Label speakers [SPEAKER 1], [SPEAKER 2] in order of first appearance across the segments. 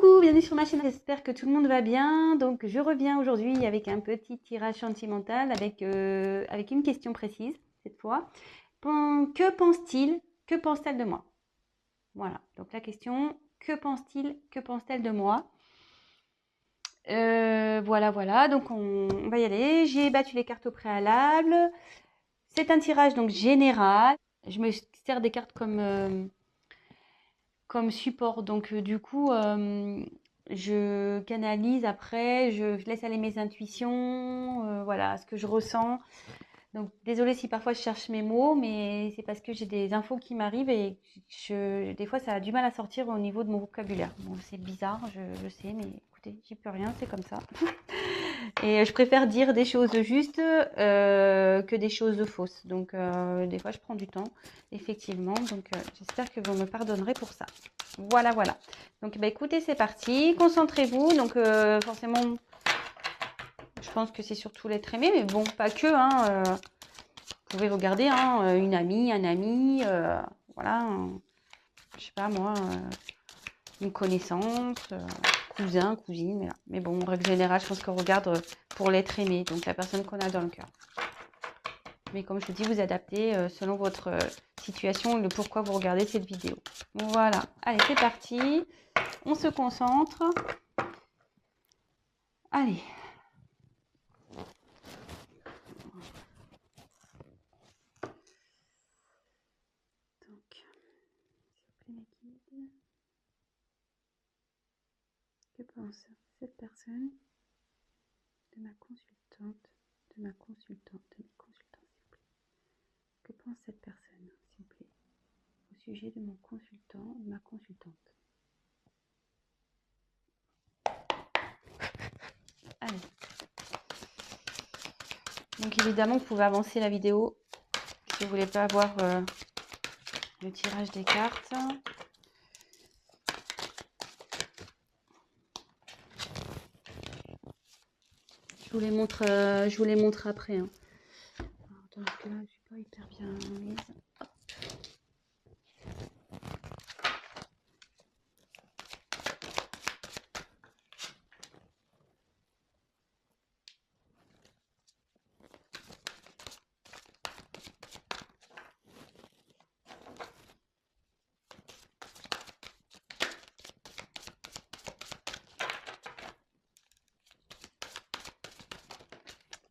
[SPEAKER 1] Coucou, bienvenue sur ma chaîne, j'espère que tout le monde va bien. Donc je reviens aujourd'hui avec un petit tirage sentimental avec une question précise cette fois. Que pense-t-il, que pense-t-elle de moi? Voilà, donc la question, que pense-t-il, que pense-t-elle de moi? Voilà, donc on va y aller. J'ai battu les cartes au préalable. C'est un tirage donc général. Je me sers des cartes comme support. Donc, du coup, je canalise après, je laisse aller mes intuitions, voilà, ce que je ressens. Donc, désolée si parfois je cherche mes mots, mais c'est parce que j'ai des infos qui m'arrivent et des fois, ça a du mal à sortir au niveau de mon vocabulaire. Bon, c'est bizarre, je sais, mais écoutez, j'y peux rien, c'est comme ça. Et je préfère dire des choses justes que des choses fausses. Donc, des fois, je prends du temps, effectivement. Donc, j'espère que vous me pardonnerez pour ça. Voilà. Donc, bah, écoutez, c'est parti. Concentrez-vous. Donc, forcément, je pense que c'est surtout l'être aimé, mais bon, pas que. Vous pouvez regarder une amie, un ami, voilà. Je sais pas moi, une connaissance, cousin, cousine. Voilà. Mais bon, en règle générale, je pense qu'on regarde pour l'être aimé, donc la personne qu'on a dans le cœur. Mais comme je vous dis, vous adaptez selon votre situation, le pourquoi vous regardez cette vidéo. Voilà, allez, c'est parti. On se concentre. Allez. Donc, s'il vous plaît, mes guides. Que pense cette personne de ma consultante, s'il vous plaît? Que pense cette personne, s'il vous plaît, au sujet de mon consultant, de ma consultante? Allez. Donc évidemment, vous pouvez avancer la vidéo si vous voulez pas avoir le tirage des cartes. Je vous les montre après. Alors, attends, parce que là, je suis pas hyper bien mise.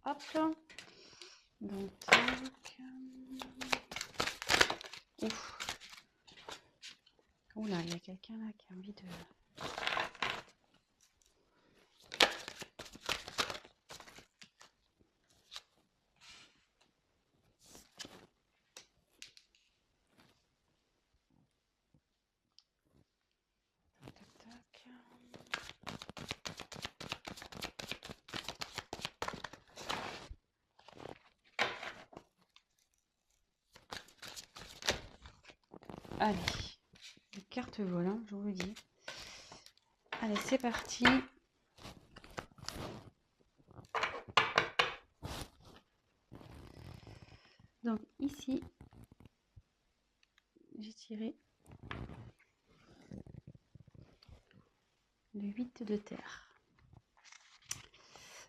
[SPEAKER 1] Hop. Donc, ouf. Oula, il y a quelqu'un là qui a envie de... Allez, les cartes volent, je vous le dis. Allez, c'est parti. Donc ici, j'ai tiré le 8 de terre.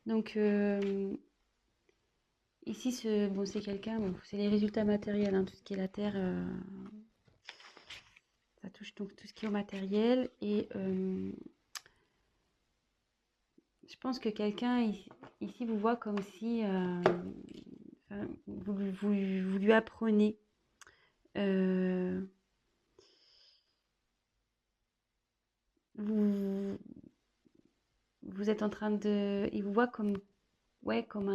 [SPEAKER 1] Donc ici, c'est quelqu'un, bon, c'est les résultats matériels, tout ce qui est la terre, ça touche donc tout ce qui est au matériel. Et je pense que quelqu'un ici vous voit comme si vous lui apprenez vous êtes en train de... Il vous voit comme, ouais, comme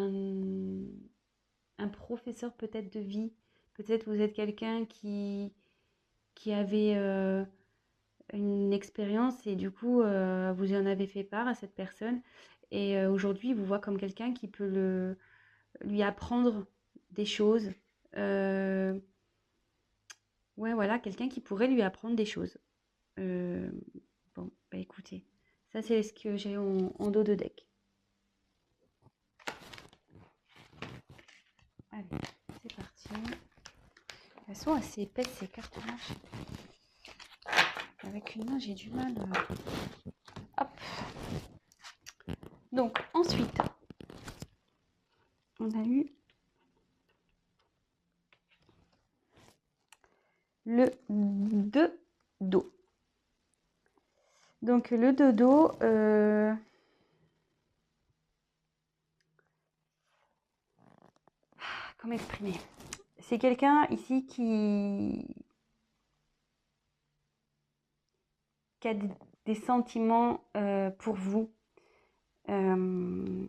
[SPEAKER 1] un professeur peut-être de vie. Peut-être vous êtes quelqu'un qui avait une expérience et du coup, vous en avez fait part à cette personne. Et aujourd'hui, il vous voit comme quelqu'un qui peut lui apprendre des choses. Ouais, voilà, quelqu'un qui pourrait lui apprendre des choses. Bon, bah écoutez, ça c'est ce que j'ai en dos de deck. Allez, c'est parti. Elles sont assez épaisses ces cartes-là. Avec une main, j'ai du mal Donc, ensuite, on a eu le dodo. Donc, le dodo, comment exprimer? C'est quelqu'un ici qui a des sentiments pour vous. Quand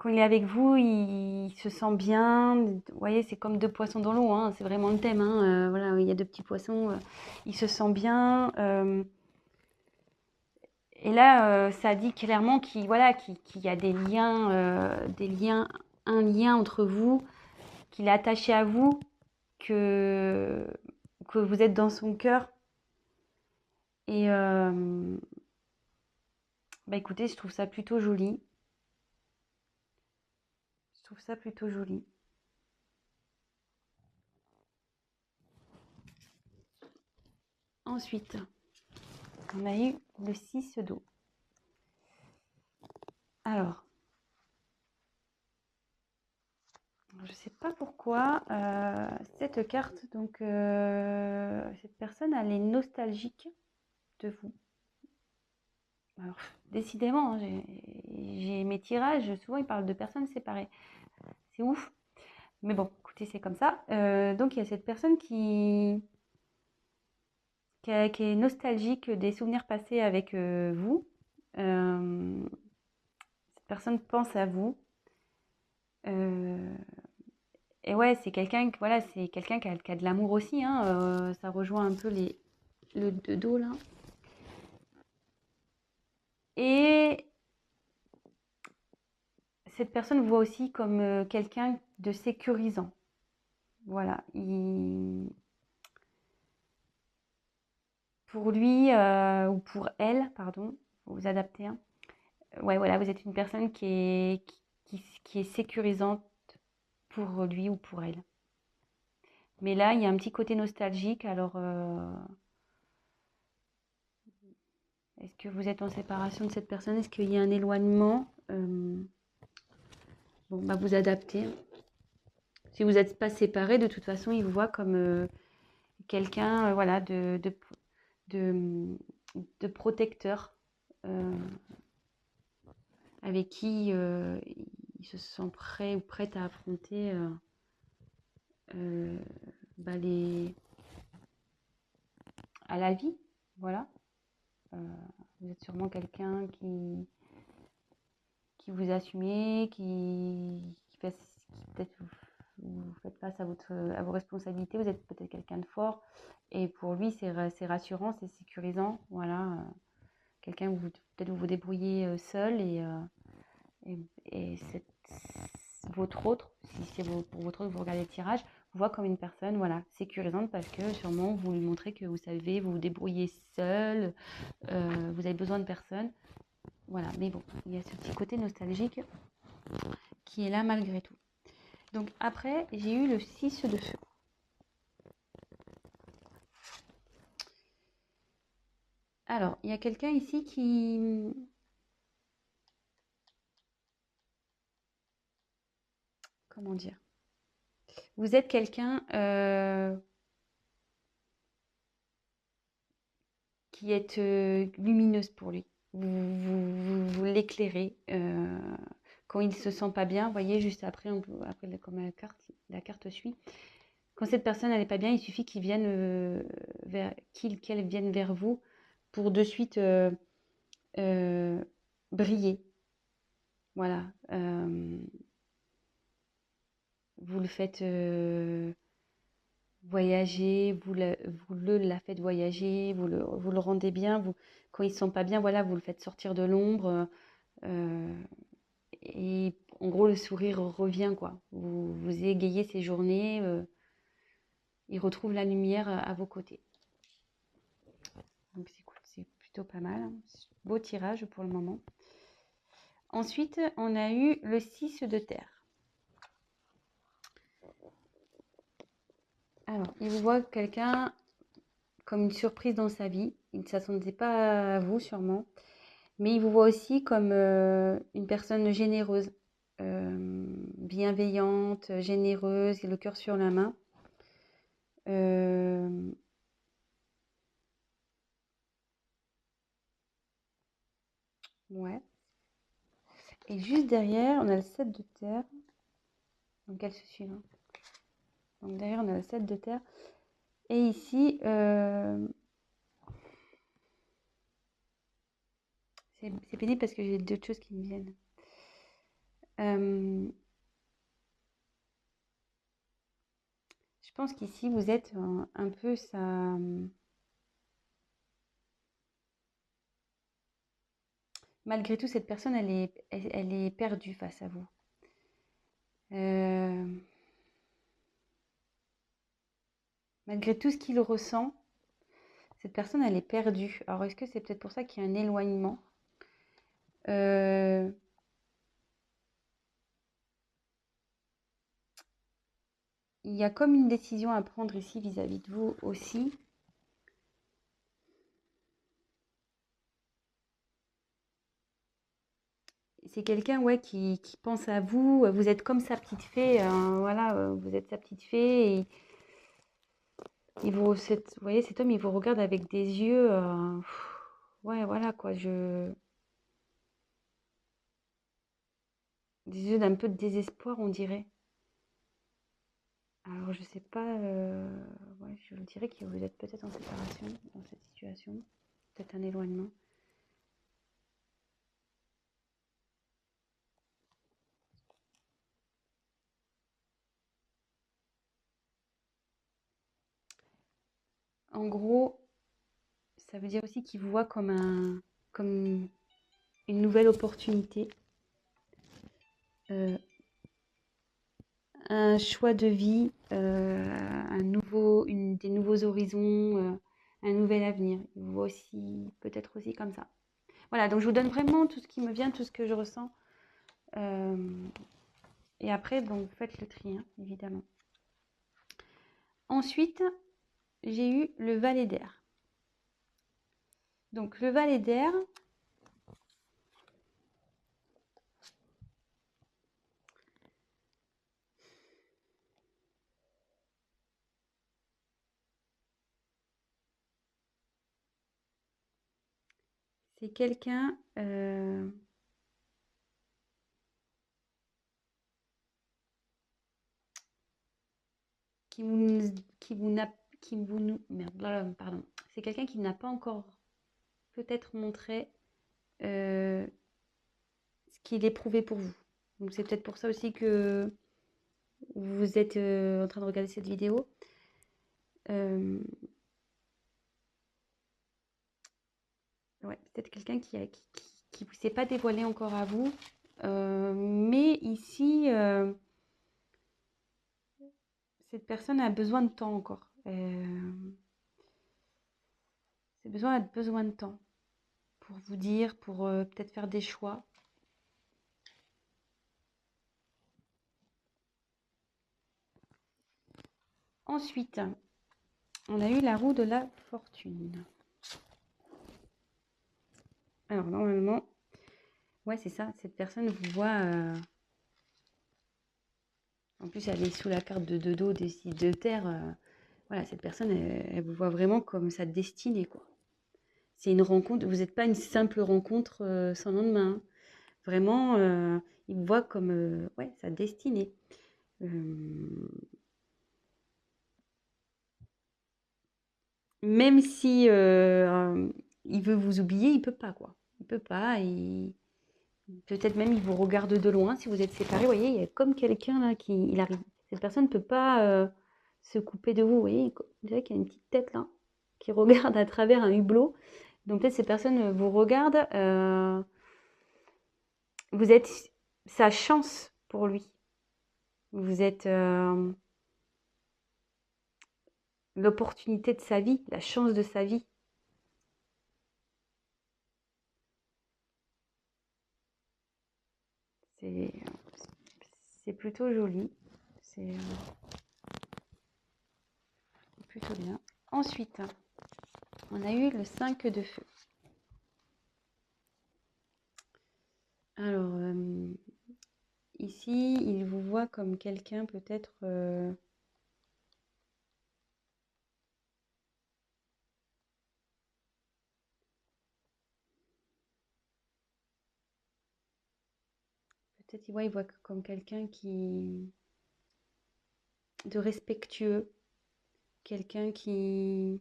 [SPEAKER 1] il est avec vous, il se sent bien. Vous voyez, c'est comme deux poissons dans l'eau, hein, c'est vraiment le thème. Hein, voilà, il y a deux petits poissons, il se sent bien. Et là, ça dit clairement qu'il voilà, qu'il y a des liens, un lien entre vous, qu'il est attaché à vous, que vous êtes dans son cœur. Et bah écoutez, je trouve ça plutôt joli. Je trouve ça plutôt joli. Ensuite, on a eu le 6 d'eau. Alors, je ne sais pas pourquoi cette carte, donc cette personne, elle est nostalgique de vous. Alors, décidément, hein, j'ai mes tirages, souvent ils parlent de personnes séparées. C'est ouf. Mais bon, écoutez, c'est comme ça. Donc, il y a cette personne qui est nostalgique des souvenirs passés avec vous. Cette personne pense à vous. Et ouais, c'est quelqu'un voilà, c'est quelqu'un qui a de l'amour aussi. Hein, ça rejoint un peu le dos là. Et cette personne voit aussi comme quelqu'un de sécurisant. Voilà. Pour lui ou pour elle, pardon, vous vous adaptez. Hein. Ouais, voilà, vous êtes une personne qui est sécurisante pour lui ou pour elle. Mais là, il y a un petit côté nostalgique. Alors, est-ce que vous êtes en séparation de cette personne? Est-ce qu'il y a un éloignement? Bon, bah vous adaptez. Si vous n'êtes pas séparés, de toute façon, il vous voit comme quelqu'un voilà, de protecteur avec qui il se sent prêt ou prête à affronter bah, à la vie. Voilà. Vous êtes sûrement quelqu'un qui vous assumez, qui peut-être vous faites face à vos responsabilités, vous êtes peut-être quelqu'un de fort, et pour lui c'est rassurant, c'est sécurisant, voilà, quelqu'un où peut-être vous vous débrouillez seul, et votre autre, si c'est pour votre autre, vous regardez le tirage, vous voit comme une personne, voilà, sécurisante, parce que sûrement vous lui montrez que vous savez vous débrouiller seul, vous avez besoin de personne. Voilà, mais bon, il y a ce petit côté nostalgique qui est là malgré tout. Donc après, j'ai eu le 6 de feu. Alors, il y a quelqu'un ici qui... Comment dire? Vous êtes quelqu'un qui est lumineuse pour lui. Vous l'éclairez. Quand il ne se sent pas bien, vous voyez, juste après comme la carte suit. Quand cette personne n'est pas bien, il suffit qu'il vienne qu'elle vienne vers vous pour de suite briller. Voilà. Vous le faites voyager, vous la faites voyager, vous le rendez bien. Quand il ne se sent pas bien, voilà, vous le faites sortir de l'ombre. Et en gros, le sourire revient, quoi. Vous égayez ses journées. Il retrouve la lumière à vos côtés. Donc c'est plutôt pas mal. Hein. Beau tirage pour le moment. Ensuite, on a eu le 6 de terre. Alors, il vous voit quelqu'un comme une surprise dans sa vie. Il ne s'attendait pas à vous, sûrement. Mais il vous voit aussi comme une personne généreuse, bienveillante, généreuse, et le cœur sur la main. Ouais. Et juste derrière, on a le 7 de terre. Donc elle se suit. Hein. Donc derrière, on a le 7 de terre. Et ici, c'est pénible parce que j'ai d'autres choses qui me viennent. Je pense qu'ici, vous êtes un peu ça. Malgré tout, cette personne, elle est perdue face à vous. Malgré tout ce qu'il ressent, cette personne, elle est perdue. Alors, est-ce que c'est peut-être pour ça qu'il y a un éloignement? Il y a comme une décision à prendre ici vis-à-vis de vous aussi. C'est quelqu'un ouais, qui pense à vous. Vous êtes comme sa petite fée. Voilà, vous êtes sa petite fée. Et vous voyez, cet homme, il vous regarde avec des yeux. Ouais, voilà quoi. Des yeux d'un peu de désespoir, on dirait. Alors, je sais pas. Ouais, je dirais que vous êtes peut-être en séparation dans cette situation. Peut-être un éloignement. En gros, ça veut dire aussi qu'il vous voit comme une nouvelle opportunité, un choix de vie, des nouveaux horizons, un nouvel avenir. Il vous voit aussi, peut-être aussi comme ça. Voilà, donc je vous donne vraiment tout ce qui me vient, tout ce que je ressens. Et après, bon, vous faites le tri, hein, évidemment. Ensuite, j'ai eu le valet d'air. Donc le valet d'air, c'est quelqu'un qui pardon. C'est quelqu'un qui n'a pas encore peut-être montré ce qu'il éprouvait pour vous. Donc c'est peut-être pour ça aussi que vous êtes en train de regarder cette vidéo. Ouais, peut-être quelqu'un qui vous s'est pas dévoilé encore à vous. Mais ici, cette personne a besoin de temps encore. A besoin de temps pour vous dire, pour peut-être faire des choix. Ensuite, on a eu la roue de la fortune. Alors, normalement, ouais, c'est ça. Cette personne vous voit. En plus, elle est sous la carte de dos des signes de terre. Voilà, cette personne, elle vous voit vraiment comme sa destinée, quoi. C'est une rencontre. Vous n'êtes pas une simple rencontre sans lendemain. Hein. Vraiment, il vous voit comme ouais, sa destinée. Même si il veut vous oublier, il peut pas, quoi. Il peut pas. Peut-être même il vous regarde de loin si vous êtes séparés. Vous voyez, il y a comme quelqu'un là il arrive. Cette personne ne peut pas se couper de vous. Vous voyez, on dirait qu'il y a une petite tête là qui regarde à travers un hublot. Donc peut-être ces personnes vous regardent. Vous êtes sa chance pour lui. Vous êtes l'opportunité de sa vie, la chance de sa vie. C'est plutôt joli. C'est plutôt bien. Ensuite, on a eu le 5 de feu. Alors, ici, il vous voit comme quelqu'un peut-être peut-être il voit comme quelqu'un qui de respectueux, quelqu'un qui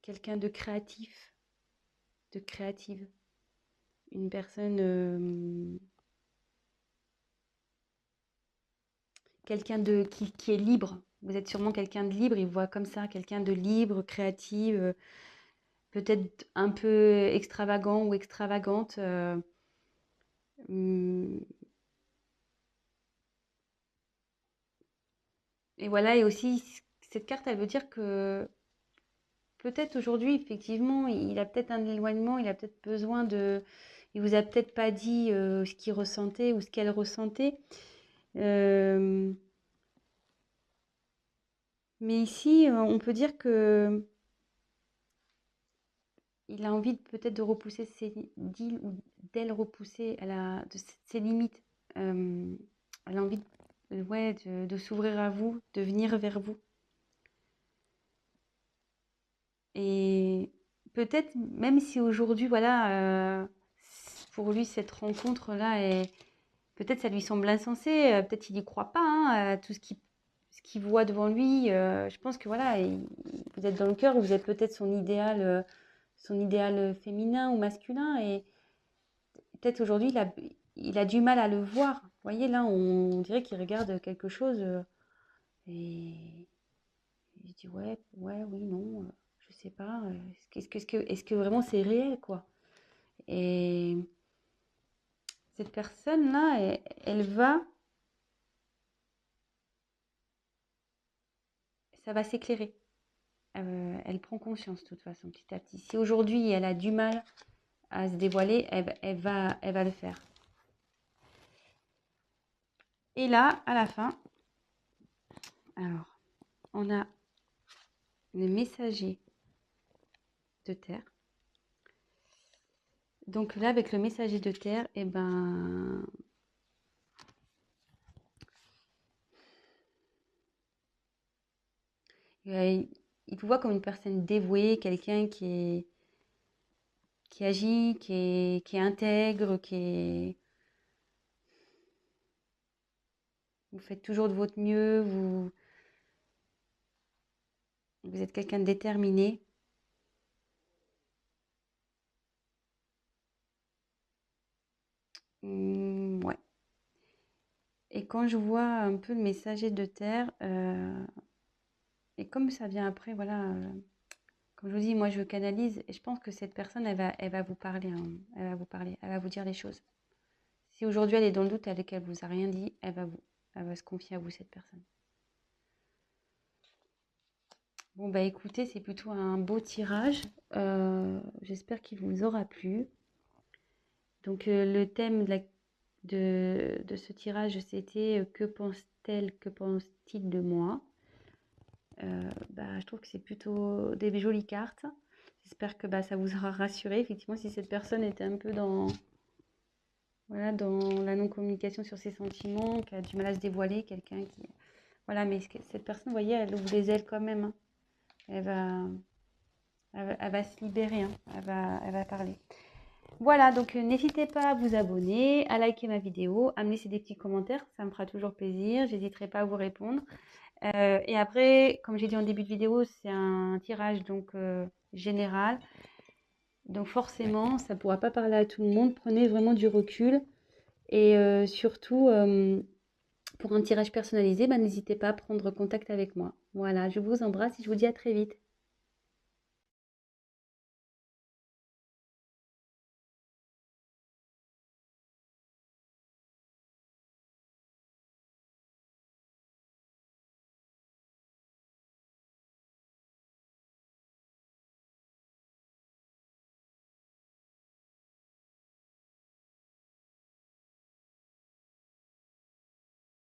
[SPEAKER 1] quelqu'un de créatif, de créative, une personne quelqu'un de qui est libre. Vous êtes sûrement quelqu'un de libre, il voit comme ça, quelqu'un de libre, créative, peut-être un peu extravagant ou extravagante. Hum, et voilà, et aussi, cette carte, elle veut dire que peut-être aujourd'hui, effectivement, il a peut-être un éloignement, il a peut-être besoin de... Il vous a peut-être pas dit ce qu'il ressentait ou ce qu'elle ressentait. Euh, mais ici, on peut dire que il a envie peut-être de repousser d'il ou d'elle repousser ses limites. Euh, elle a envie ouais, de s'ouvrir à vous, de venir vers vous. Et peut-être, même si aujourd'hui, voilà, pour lui, cette rencontre-là, peut-être ça lui semble insensé, peut-être il n'y croit pas hein, à tout ce qu'il voit devant lui. Je pense que voilà, vous êtes dans le cœur, vous êtes peut-être son idéal féminin ou masculin, et peut-être aujourd'hui, il a du mal à le voir. Vous voyez, là, on dirait qu'il regarde quelque chose et il dit ouais, ouais, oui, non, je sais pas. Est-ce que vraiment c'est réel, quoi? Et cette personne-là, ça va s'éclairer. Elle prend conscience, de toute façon, petit à petit. Si aujourd'hui, elle a du mal à se dévoiler, elle va le faire. Et là, à la fin, alors, on a le messager de terre. Donc là, avec le messager de terre, eh ben, il vous voit comme une personne dévouée, quelqu'un qui agit, qui est intègre, vous faites toujours de votre mieux, vous êtes quelqu'un de déterminé. Ouais. Et quand je vois un peu le messager de terre, et comme ça vient après, voilà, comme je vous dis, moi je canalise et je pense que cette personne, elle va vous parler, hein, elle va vous parler, elle va vous dire les choses. Si aujourd'hui elle est dans le doute et qu'elle vous a rien dit, elle va se confier à vous, cette personne. Bon bah écoutez, c'est plutôt un beau tirage. J'espère qu'il vous aura plu. Donc le thème de ce tirage, c'était que pense-t-elle, que pense-t-il de moi? Bah, je trouve que c'est plutôt des jolies cartes. J'espère que bah, ça vous aura rassuré. Effectivement, si cette personne était un peu voilà, dans la non-communication sur ses sentiments, qui a du mal à se dévoiler, quelqu'un qui... Voilà, mais cette personne, vous voyez, elle ouvre les ailes quand même, hein. Elle va, elle va se libérer, hein. Elle va parler. Voilà, donc n'hésitez pas à vous abonner, à liker ma vidéo, à me laisser des petits commentaires, ça me fera toujours plaisir. J'hésiterai pas à vous répondre. Et après, comme j'ai dit en début de vidéo, c'est un tirage donc général. Donc forcément, ça ne pourra pas parler à tout le monde. Prenez vraiment du recul. Et surtout, pour un tirage personnalisé, bah, n'hésitez pas à prendre contact avec moi. Voilà, je vous embrasse et je vous dis à très vite.